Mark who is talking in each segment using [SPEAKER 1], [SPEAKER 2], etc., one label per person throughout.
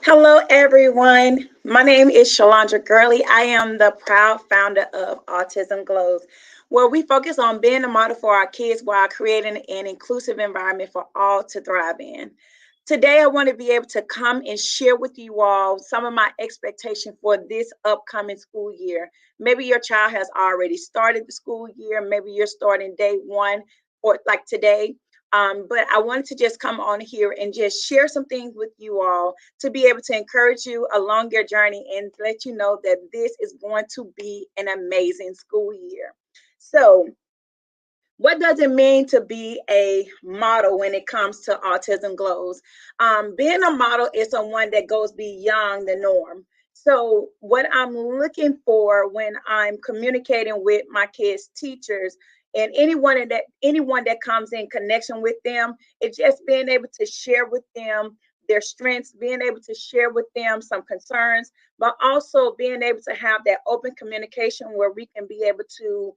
[SPEAKER 1] Hello, everyone. My name is Shalandra Gurley. I am the proud founder of Autism Glows, where we focus on being a model for our kids while creating an inclusive environment for all to thrive in. Today, I want to be able to come and share with you all some of my expectations for this upcoming school year. Maybe your child has already started the school year, maybe you're starting day one or like today. But I wanted to just come on here and just share some things with you all to be able to encourage you along your journey and let you know that this is going to be an amazing school year. So, what does it mean to be a model when it comes to Autism Glows? Being a model is someone that goes beyond the norm. So, what I'm looking for when I'm communicating with my kids' teachers and anyone that comes in connection with them, it's just being able to share with them their strengths, being able to share with them some concerns, but also being able to have that open communication where we can be able to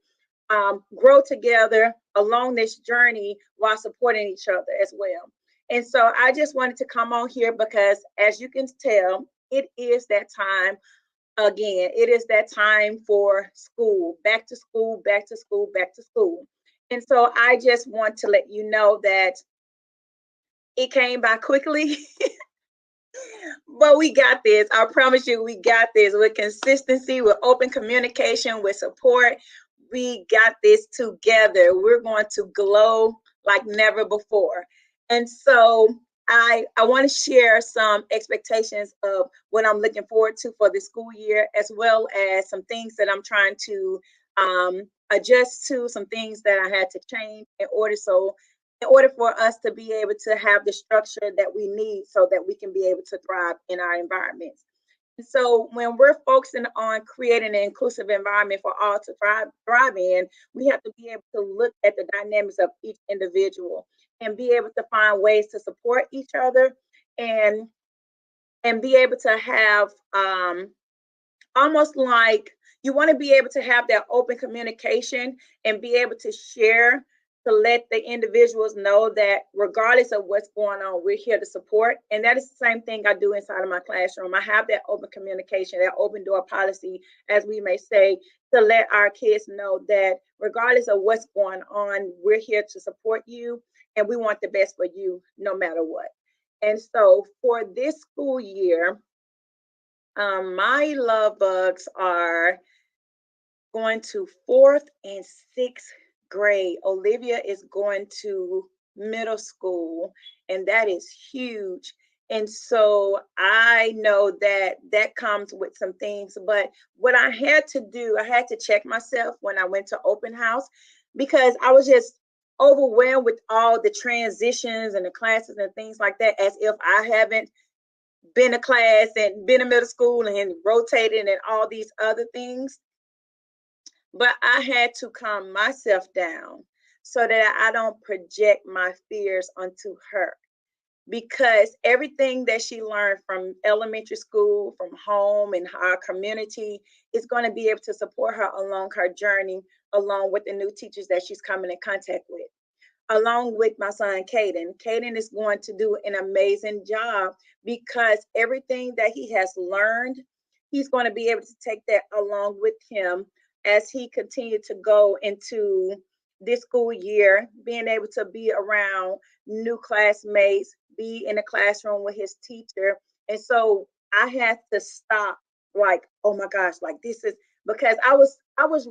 [SPEAKER 1] grow together along this journey while supporting each other as well. And so I just wanted to come on here because, as you can tell, it is that time again. It is that time for school, back to school, back to school, back to school. And so I just want to let you know that it came by quickly, but we got this. I promise you, we got this with consistency, with open communication, with support. We got this together. We're going to glow like never before. And so I want to share some expectations of what I'm looking forward to for the school year, as well as some things that I'm trying to adjust to, some things that I had to change in order for us to be able to have the structure that we need so that we can be able to thrive in our environments. So when we're focusing on creating an inclusive environment for all to thrive in, we have to be able to look at the dynamics of each individual and be able to find ways to support each other and be able to have almost like you want to be able to have that open communication and be able to share to let the individuals know that regardless of what's going on, we're here to support. And that is the same thing I do inside of my classroom. I have that open communication, that open door policy, as we may say, to let our kids know that regardless of what's going on, we're here to support you and we want the best for you no matter what. And so for this school year, my love bugs are going to fourth and sixth grade. Olivia is going to middle school, and that is huge. And so I know that that comes with some things. But what I had to do, I had to check myself when I went to open house because I was just overwhelmed with all the transitions and the classes and things like that, as if I haven't been a class and been in middle school and rotated and all these other things. But I had to calm myself down so that I don't project my fears onto her because everything that she learned from elementary school, from home, and our community is going to be able to support her along her journey, along with the new teachers that she's coming in contact with. Along with my son Caden. Caden is going to do an amazing job because everything that he has learned, he's going to be able to take that along with him as he continued to go into this school year, being able to be around new classmates, be in a classroom with his teacher. And so I had to stop, like, oh my gosh, like this is because I was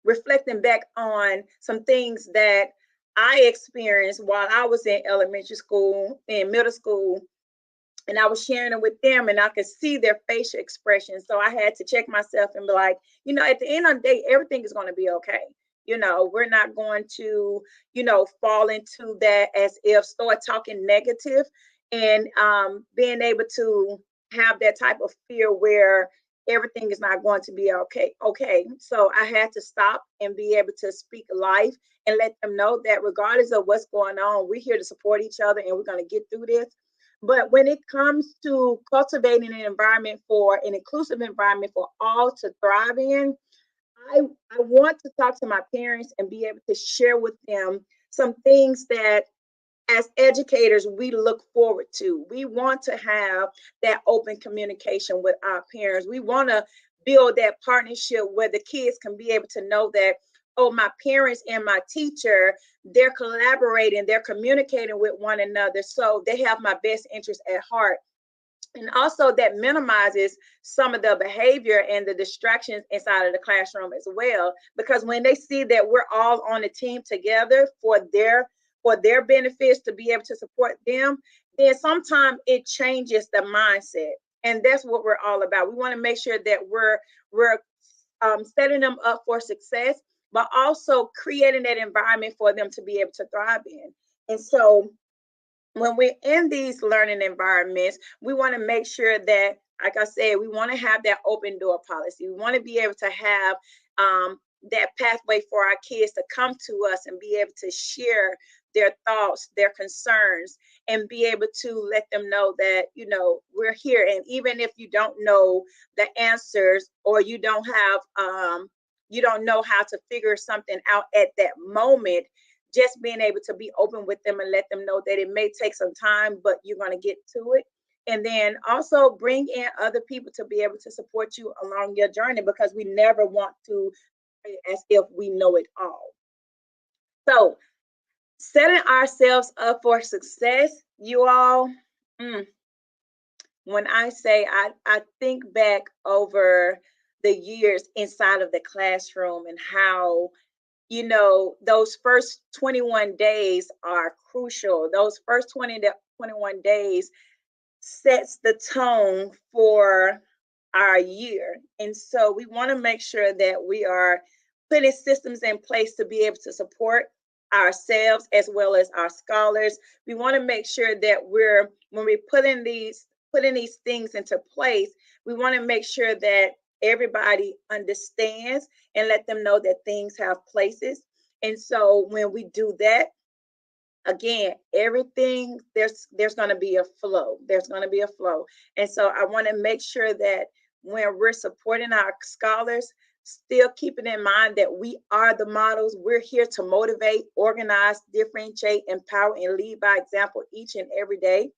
[SPEAKER 1] reflecting back on some things that I experienced while I was in elementary school and middle school, and I was sharing it with them, and I could see their facial expressions. So I had to check myself and be like, at the end of the day, everything is going to be okay. We're not going to, fall into that as if start talking negative and being able to have that type of fear where everything is not going to be okay. Okay. So I had to stop and be able to speak life and let them know that regardless of what's going on, we're here to support each other and we're going to get through this. But when it comes to cultivating an environment for an inclusive environment for all to thrive in, I, I want to talk to my parents and be able to share with them some things that as educators, we look forward to. We want to have that open communication with our parents. We want to build that partnership where the kids can be able to know that, oh, my parents and my teacher, they're collaborating, they're communicating with one another. So they have my best interest at heart. And also that minimizes some of the behavior and the distractions inside of the classroom as well, because when they see that we're all on a team together for their benefits, to be able to support them, then sometimes it changes the mindset. And that's what we're all about. We want to make sure that we're setting them up for success, but also creating that environment for them to be able to thrive in. And so when we're in these learning environments, we want to make sure that, like I said, we want to have that open door policy. We want to be able to have that pathway for our kids to come to us and be able to share their thoughts, their concerns, and be able to let them know that, we're here. And even if you don't know the answers, or you don't know how to figure something out at that moment, just being able to be open with them and let them know that it may take some time, but you're going to get to it. And then also bring in other people to be able to support you along your journey, because we never want to as if we know it all. So setting ourselves up for success, you all, when I say I think back over the years inside of the classroom and how those first 21 days are crucial. Those first 20 to 21 days sets the tone for our year. And so we want to make sure that we are putting systems in place to be able to support ourselves as well as our scholars. We want to make sure that when we're putting these things into place, we want to make sure that everybody understands and let them know that things have places. And so when we do that, again, everything, there's going to be a flow. There's going to be a flow. And so I want to make sure that when we're supporting our scholars, still keeping in mind that we are the models. We're here to motivate, organize, differentiate, empower, and lead by example each and every day.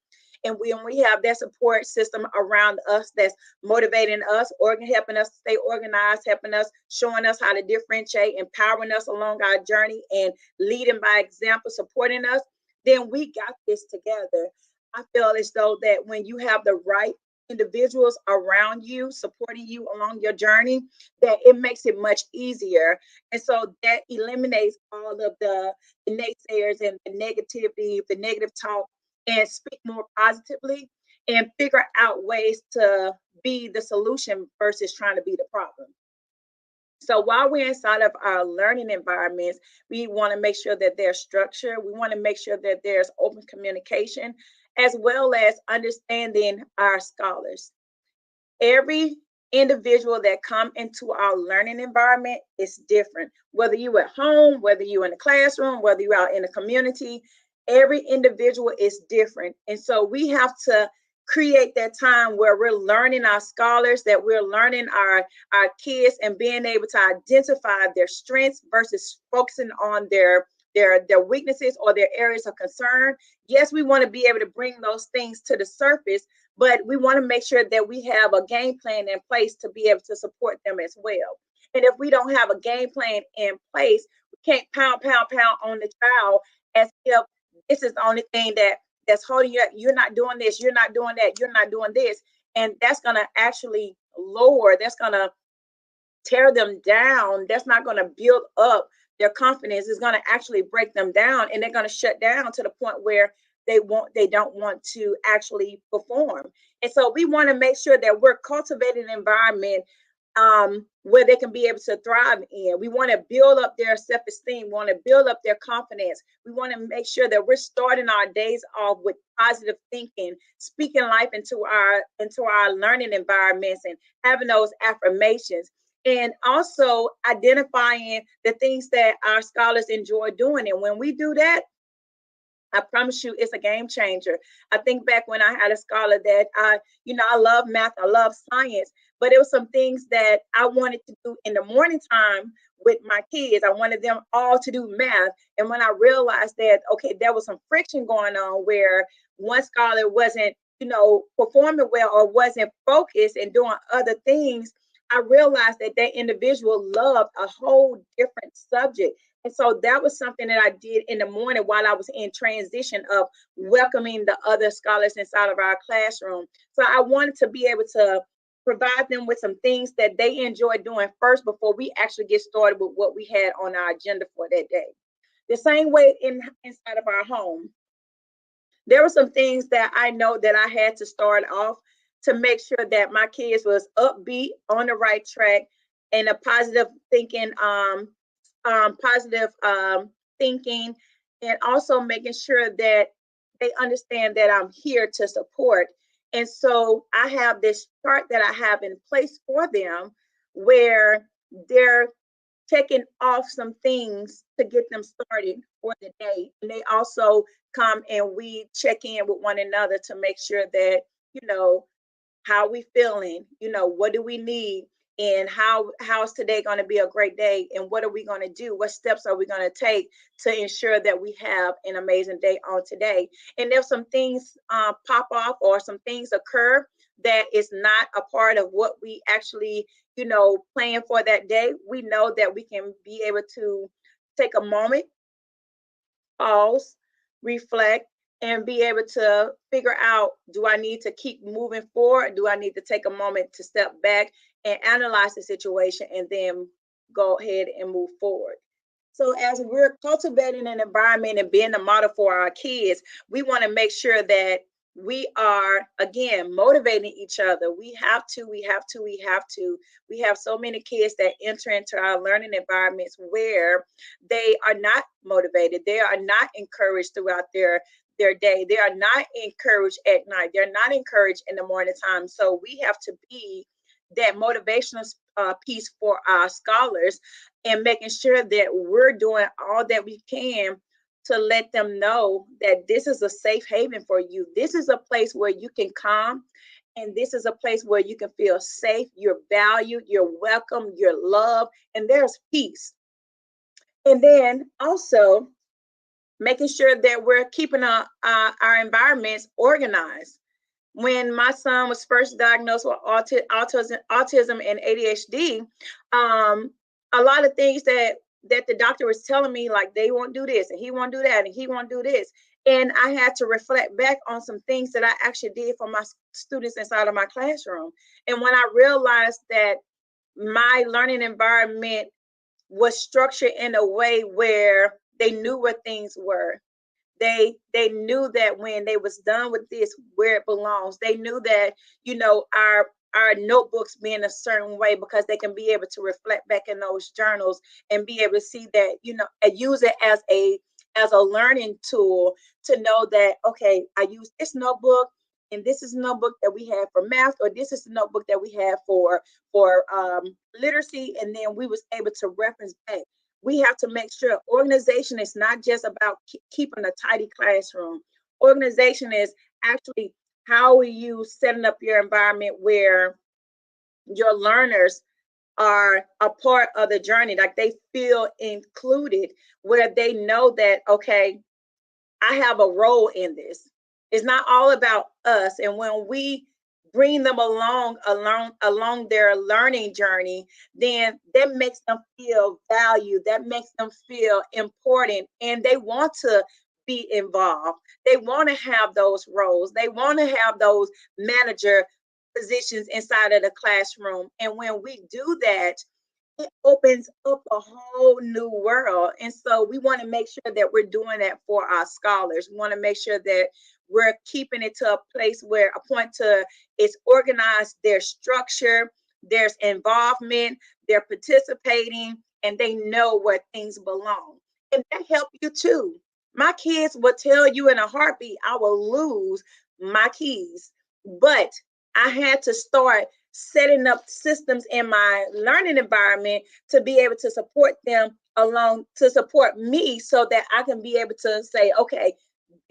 [SPEAKER 1] And when we have that support system around us that's motivating us, helping us stay organized, helping us, showing us how to differentiate, empowering us along our journey, and leading by example, supporting us, then we got this together. I feel as though that when you have the right individuals around you supporting you along your journey, that it makes it much easier. And so that eliminates all of the naysayers and the negativity, the negative talk, and speak more positively and figure out ways to be the solution versus trying to be the problem. So while we're inside of our learning environments, we want to make sure that there's structure. We want to make sure that there's open communication, as well as understanding our scholars. Every individual that come into our learning environment is different. Whether you at home, whether you in the classroom, whether you're out in the community, every individual is different. And so we have to create that time where we're learning our scholars, that we're learning our kids, and being able to identify their strengths versus focusing on their weaknesses or their areas of concern. Yes, we want to be able to bring those things to the surface, but we want to make sure that we have a game plan in place to be able to support them as well. And if we don't have a game plan in place, we can't pound on the child as if this is the only thing that's holding you up. You're not doing this, you're not doing that, you're not doing this. And that's going to actually that's going to tear them down. That's not going to build up their confidence. It's going to actually break them down, and they're going to shut down to the point where they don't want to actually perform. And so we want to make sure that we're cultivating an environment where they can be able to thrive in. We want to build up their self-esteem. We want to build up their confidence. We want to make sure that we're starting our days off with positive thinking, speaking life into our learning environments, and having those affirmations. And also identifying the things that our scholars enjoy doing. And when we do that, I promise you, it's a game changer. I think back when I had a scholar that I love math, I love science, but it was some things that I wanted to do in the morning time with my kids. I wanted them all to do math. And when I realized that, okay, there was some friction going on where one scholar wasn't, performing well or wasn't focused and doing other things, I realized that that individual loved a whole different subject. And so that was something that I did in the morning while I was in transition of welcoming the other scholars inside of our classroom. So I wanted to be able to provide them with some things that they enjoy doing first before we actually get started with what we had on our agenda for that day. The same way inside of our home, there were some things that I know that I had to start off to make sure that my kids was upbeat, on the right track, and a positive thinking, positive thinking, and also making sure that they understand that I'm here to support. And so I have this chart that I have in place for them where they're checking off some things to get them started for the day. And they also come and we check in with one another to make sure that, you know, how we feeling, what do we need, and how's today going to be a great day, and what are we going to do, what steps are we going to take to ensure that we have an amazing day on today. And if some things pop off or some things occur that is not a part of what we actually plan for that day, we know that we can be able to take a moment, pause, reflect, and be able to figure out, do I need to keep moving forward? Do I need to take a moment to step back and analyze the situation and then go ahead and move forward? So as we're cultivating an environment and being a model for our kids, we want to make sure that we are, again, motivating each other. We have to. We have so many kids that enter into our learning environments where they are not motivated. They are not encouraged throughout their day. They are not encouraged at night. They're not encouraged in the morning time. So we have to be that motivational piece for our scholars and making sure that we're doing all that we can to let them know that this is a safe haven for you. This is a place where you can come, and this is a place where you can feel safe, you're valued, you're welcome, you're loved, and there's peace. And then also making sure that we're keeping our environments organized. When my son was first diagnosed with autism and ADHD, a lot of things that the doctor was telling me, like, they won't do this and he won't do that and he won't do this. And I had to reflect back on some things that I actually did for my students inside of my classroom. And when I realized that my learning environment was structured in a way where they knew where things were. They knew that when they was done with this, where it belongs. They knew that, our notebooks being a certain way, because they can be able to reflect back in those journals and be able to see that, and use it as a learning tool to know that, okay, I use this notebook, and this is a notebook that we have for math, or this is the notebook that we have for literacy, and then we was able to reference back. We have to make sure organization is not just about keeping a tidy classroom. Organization is actually, how are you setting up your environment where your learners are a part of the journey, like they feel included, where they know that, okay, I have a role in this. It's not all about us. And when we bring them along their learning journey, then that makes them feel valued. That makes them feel important, and they want to be involved. They want to have those roles. They want to have those manager positions inside of the classroom. And when we do that, it opens up a whole new world. And so we want to make sure that we're doing that for our scholars. We want to make sure that we're keeping it to a place where a point to it's organized, there's structure, there's involvement, they're participating, and they know where things belong. And that helps you too. My kids will tell you in a heartbeat, I will lose my keys. But I had to start setting up systems in my learning environment to be able to support them along, to support me, so that I can be able to say, okay,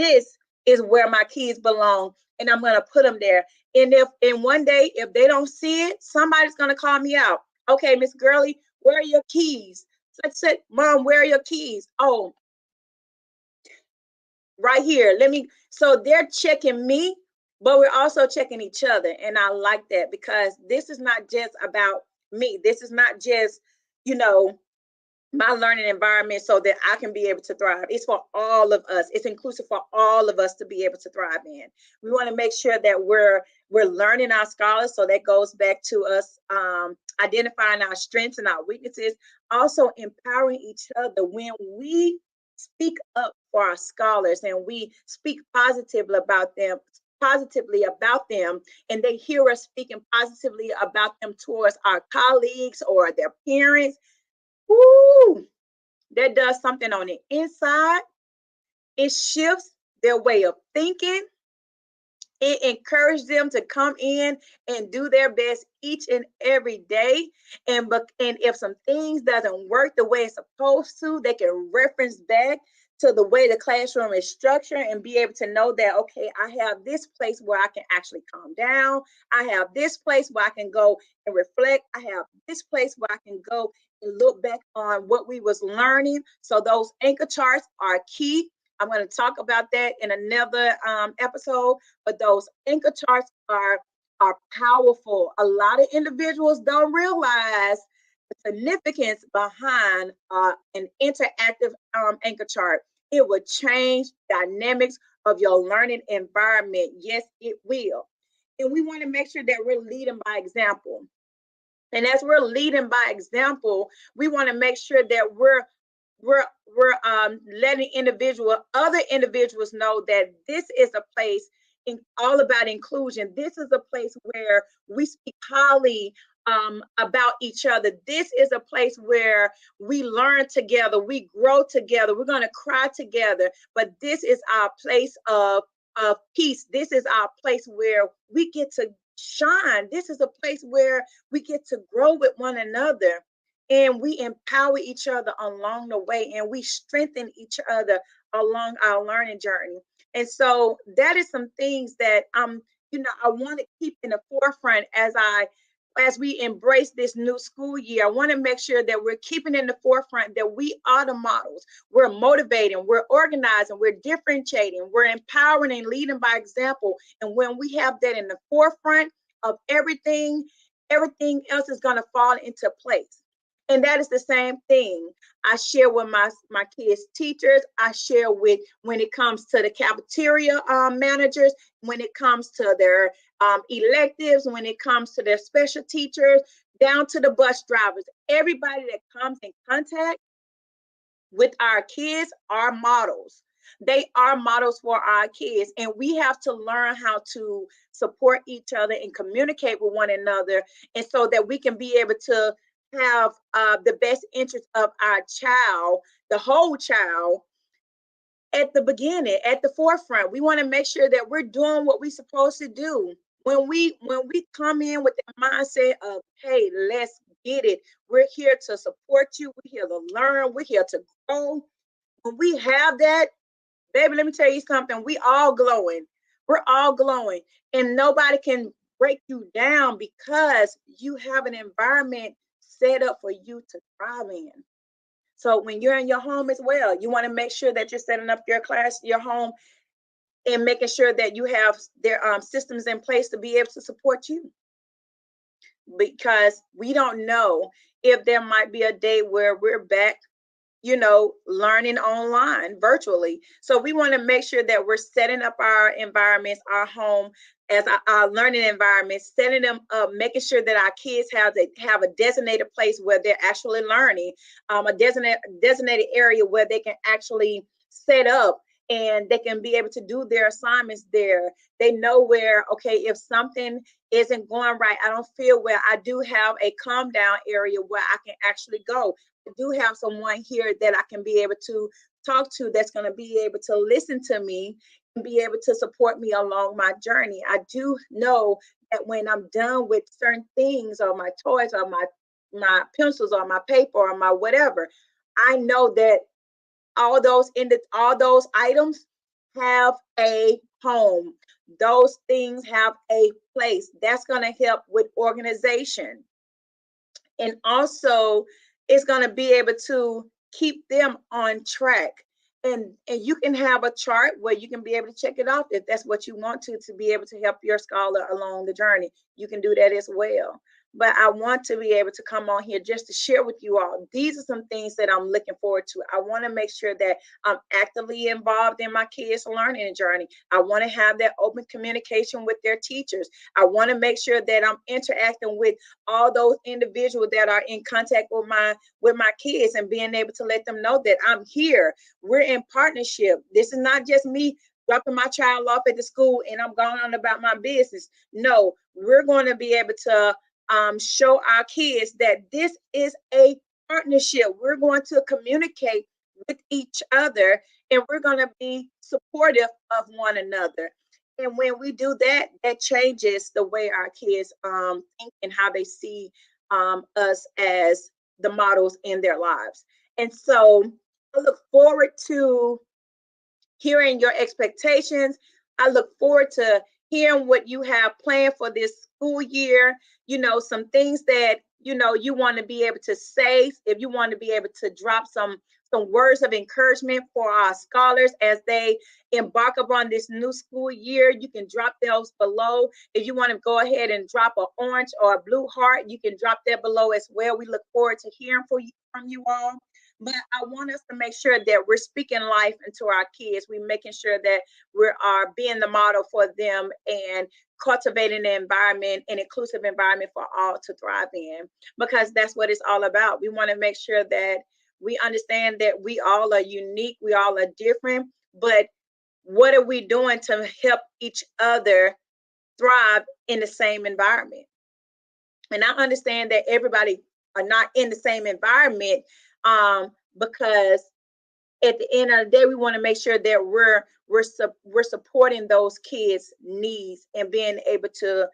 [SPEAKER 1] this is where my kids belong, and I'm going to put them there. And one day, if they don't see it, somebody's going to call me out. Okay, Miss Gurley, where are your keys? So I said, Mom, where are your keys? Oh, right here. So they're checking me, but we're also checking each other. And I like that, because this is not just about me. This is not just, you know, my learning environment so that I can be able to thrive. It's for all of us. It's inclusive for all of us to be able to thrive in. We want to make sure that we're learning our scholars. So that goes back to us identifying our strengths and our weaknesses, also empowering each other. When we speak up for our scholars and we speak positively about them, and they hear us speaking positively about them towards our colleagues or their parents, woo, that does something on the inside. It shifts their way of thinking. It encourages them to come in and do their best each and every day. And if some things doesn't work the way it's supposed to, they can reference back to the way the classroom is structured and be able to know that, okay, I have this place where I can actually calm down. I have this place where I can go and reflect. I have this place where I can go and look back on what we was learning. So those anchor charts are key. I'm going to talk about that in another episode, but those anchor charts are powerful. A lot of individuals don't realize the significance behind an interactive anchor chart. It will change dynamics of your learning environment. Yes, it will. And we want to make sure that we're leading by example. And as we're leading by example, we want to make sure that we're letting other individuals know that this is a place all about inclusion. This is a place where we speak highly about each other. This is a place where we learn together, we grow together, we're going to cry together. But this is our place of peace. This is our place where we get to shine. This is a place where we get to grow with one another, and we empower each other along the way, and we strengthen each other along our learning journey. And so that is some things that I want to keep in the forefront as we embrace this new school year. I want to make sure that we're keeping in the forefront that we are the models. We're motivating, we're organizing, we're differentiating, we're empowering and leading by example. And when we have that in the forefront of everything else is going to fall into place. And that is the same thing I share with my kids' teachers. I share with when it comes to the cafeteria managers, when it comes to their electives, when it comes to their special teachers, down to the bus drivers. Everybody that comes in contact with our kids are models. They are models for our kids, and we have to learn how to support each other and communicate with one another, and so that we can be able to have the best interest of our child, the whole child, at the beginning, at the forefront. We want to make sure that we're doing what we're supposed to do. When we come in with the mindset of, hey, let's get it. We're here to support you. We're here to learn. We're here to grow. When we have that, baby, let me tell you something. We all glowing. We're all glowing. And nobody can break you down because you have an environment set up for you to thrive in. So when you're in your home as well, you want to make sure that you're setting up your home, and making sure that you have their systems in place to be able to support you. Because we don't know if there might be a day where we're back, learning online virtually. So we want to make sure that we're setting up our environments, our home as our learning environments, setting them up, making sure that our kids have a designated place where they're actually learning, a designated area where they can actually set up and they can be able to do their assignments there. They know where, okay, if something isn't going right, I don't feel well, I do have a calm down area where I can actually go. I do have someone here that I can be able to talk to that's going to be able to listen to me and be able to support me along my journey. I do know that when I'm done with certain things, or my toys or my pencils or my paper or my whatever, I know that all those items have a home. Those things have a place. That's going to help with organization. And also, it's going to be able to keep them on track. And you can have a chart where you can be able to check it off if that's what you want to be able to help your scholar along the journey. You can do that as well. But I want to be able to come on here just to share with you all. These are some things that I'm looking forward to. I want to make sure that I'm actively involved in my kids' learning journey. I want to have that open communication with their teachers. I want to make sure that I'm interacting with all those individuals that are in contact with my kids, and being able to let them know that I'm here. We're in partnership. This is not just me dropping my child off at the school and I'm going on about my business. No, we're going to be able to show our kids that this is a partnership. We're going to communicate with each other, and we're going to be supportive of one another. And when we do that, that changes the way our kids think and how they see us as the models in their lives. And so I look forward to hearing your expectations. I look forward to hearing what you have planned for this school year. Some things that you want to be able to say. If you want to be able to drop some words of encouragement for our scholars as they embark upon this new school year, you can drop those below. If you want to go ahead and drop an orange or a blue heart, you can drop that below as well. We look forward to hearing from you all. But I want us to make sure that we're speaking life into our kids. We're making sure that we are being the model for them and cultivating an environment, an inclusive environment for all to thrive in, because that's what it's all about. We want to make sure that we understand that we all are unique, we all are different, but what are we doing to help each other thrive in the same environment? And I understand that everybody are not in the same environment, because at the end of the day, we want to make sure that we're supporting those kids' needs and being able to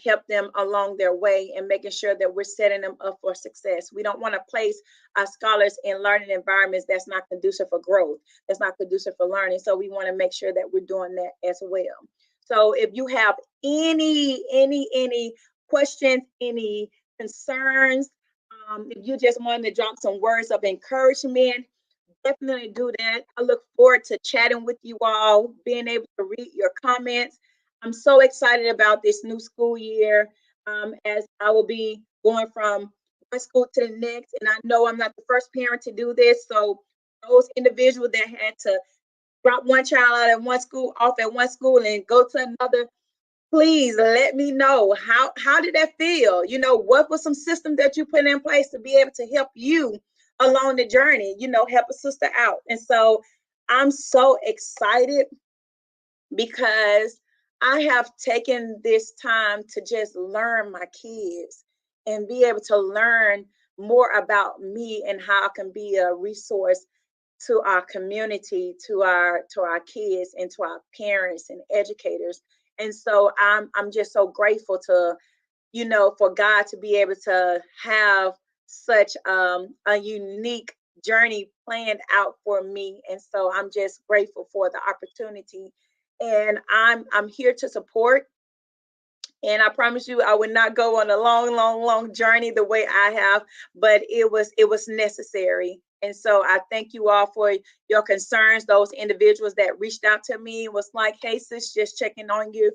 [SPEAKER 1] help them along their way, and making sure that we're setting them up for success. We don't want to place our scholars in learning environments that's not conducive for growth, that's not conducive for learning. So we want to make sure that we're doing that as well. So if you have any questions, any concerns, if you just wanted to drop some words of encouragement, definitely do that. I look forward to chatting with you all, being able to read your comments. I'm so excited about this new school year, as I will be going from one school to the next. And I know I'm not the first parent to do this. So those individuals that had to drop one child out at one school, off at one school, and go to another, please let me know how did that feel. What was some system that you put in place to be able to help you along the journey, help a sister out. And so I'm so excited because I have taken this time to just learn my kids and be able to learn more about me and how I can be a resource to our community, to our kids, and to our parents and educators. And so I'm just so grateful to, for God to be able to have such a unique journey planned out for me. And so I'm just grateful for the opportunity. And I'm here to support. And I promise you, I would not go on a long journey the way I have, but it was necessary. And so I thank you all for your concerns. Those individuals that reached out to me was like, "Hey, sis, just checking on you.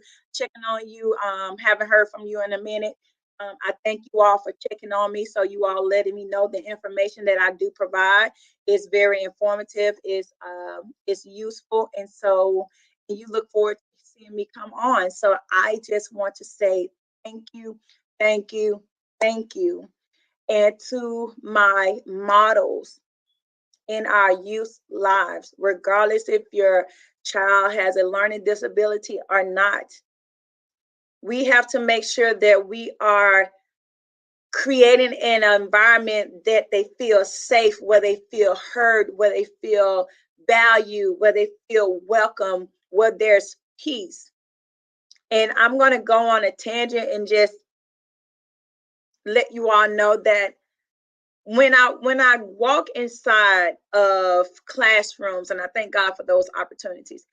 [SPEAKER 1] Haven't heard from you in a minute." I thank you all for checking on me. So you all letting me know the information that I do provide is very informative, is useful, and so you look forward seeing me come on. So I just want to say thank you, thank you, thank you. And to my models in our youth lives, regardless if your child has a learning disability or not, we have to make sure that we are creating an environment that they feel safe, where they feel heard, where they feel valued, where they feel welcome, where there's peace. And I'm going to go on a tangent and just let you all know that when I walk inside of classrooms, and I thank God for those opportunities,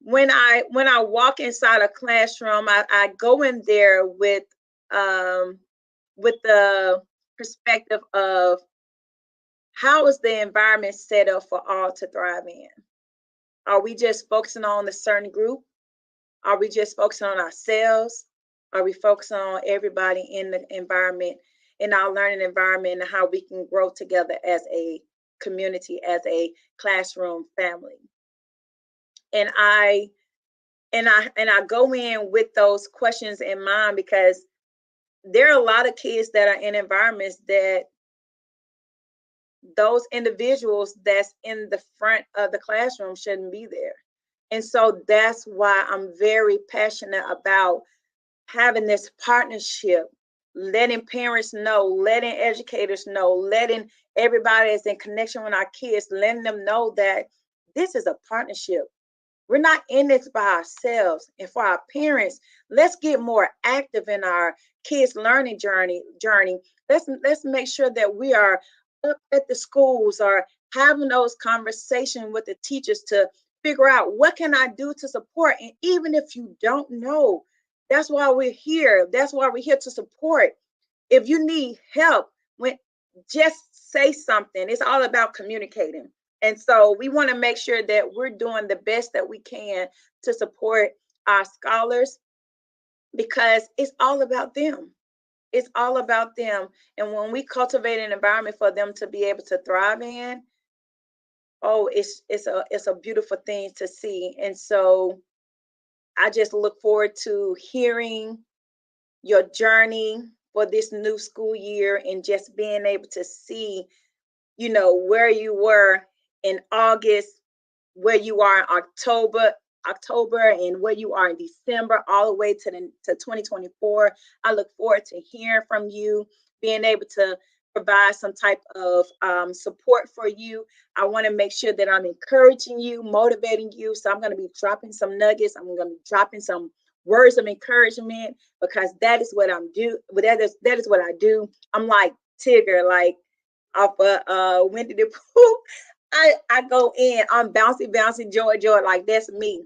[SPEAKER 1] when I walk inside a classroom, I go in there with the perspective of how is the environment set up for all to thrive in? Are we just focusing on a certain group? Are we just focusing on ourselves? Are we focusing on everybody in the environment, in our learning environment, and how we can grow together as a community, as a classroom family? And I go in with those questions in mind because there are a lot of kids that are in environments that those individuals that's in the front of the classroom shouldn't be there. And so that's why I'm very passionate about having this partnership, letting parents know, letting educators know, letting everybody that's in connection with our kids, letting them know that this is a partnership. We're not in this by ourselves. And for our parents, let's get more active in our kids' learning journey. Let's make sure that we are up at the schools or having those conversations with the teachers to figure out what can I do to support. And even if you don't know, that's why we're here. That's why we're here to support. If you need help, when just say something. It's all about communicating. And so we want to make sure that we're doing the best that we can to support our scholars because it's all about them. It's all about them. And when we cultivate an environment for them to be able to thrive in, oh, it's a beautiful thing to see. And so I just look forward to hearing your journey for this new school year and just being able to see, where you were in August, where you are in October, and where you are in December, all the way to 2024. I look forward to hearing from you, being able to provide some type of support for you. I want to make sure that I'm encouraging you, motivating you. So I'm going to be dropping some nuggets. I'm going to be dropping some words of encouragement because that is what I'm do. That is what I do. I'm like Tigger, like off of Winnie the Pooh. I go in, I'm bouncy, joy, like that's me.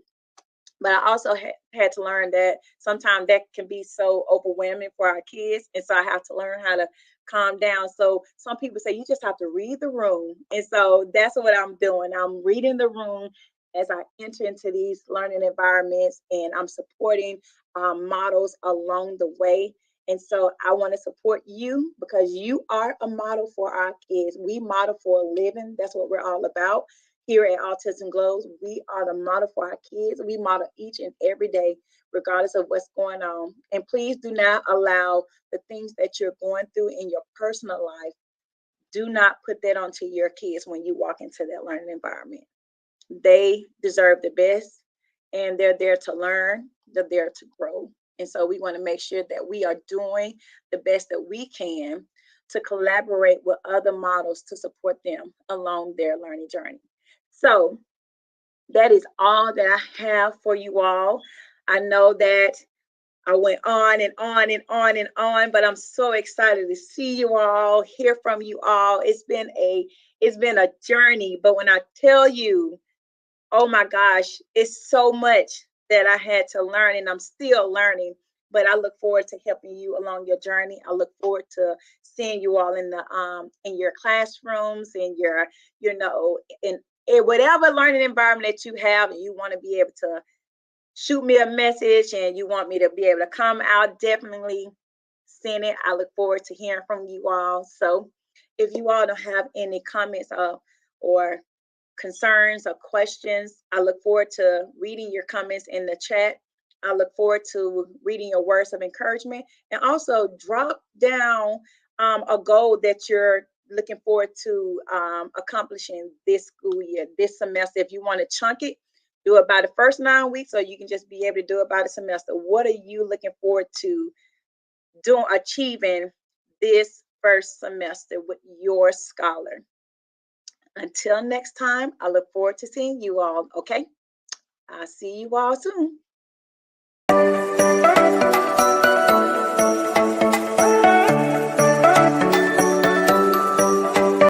[SPEAKER 1] But I also had to learn that sometimes that can be so overwhelming for our kids. And so I have to learn how to calm down. So some people say you just have to read the room. And so that's what I'm doing. I'm reading the room as I enter into these learning environments and I'm supporting models along the way. And so I want to support you because you are a model for our kids. We model for a living. That's what we're all about. Here at Autism Glows, we are the model for our kids. We model each and every day, regardless of what's going on. And please do not allow the things that you're going through in your personal life, do not put that onto your kids when you walk into that learning environment. They deserve the best, and they're there to learn, they're there to grow. And so we want to make sure that we are doing the best that we can to collaborate with other models to support them along their learning journey. So that is all that I have for you all. I know that I went on and on and on and on, but I'm so excited to see you all, hear from you all. It's been a journey, but when I tell you, oh my gosh, it's so much that I had to learn and I'm still learning. But I look forward to helping you along your journey. I look forward to seeing you all in your classrooms, in your, in whatever learning environment that you have and you want to be able to shoot me a message and you want me to be able to come out, definitely send it. I look forward to hearing from you all. So if you all don't have any comments or concerns or questions, I look forward to reading your comments in the chat. I look forward to reading your words of encouragement and also drop down a goal that you're looking forward to accomplishing this school year, this semester. If you want to chunk it, do it by the first 9 weeks, or you can just be able to do it by the semester. What are you looking forward to achieving this first semester with your scholar? Until next time, I look forward to seeing you all. Okay, I'll see you all soon.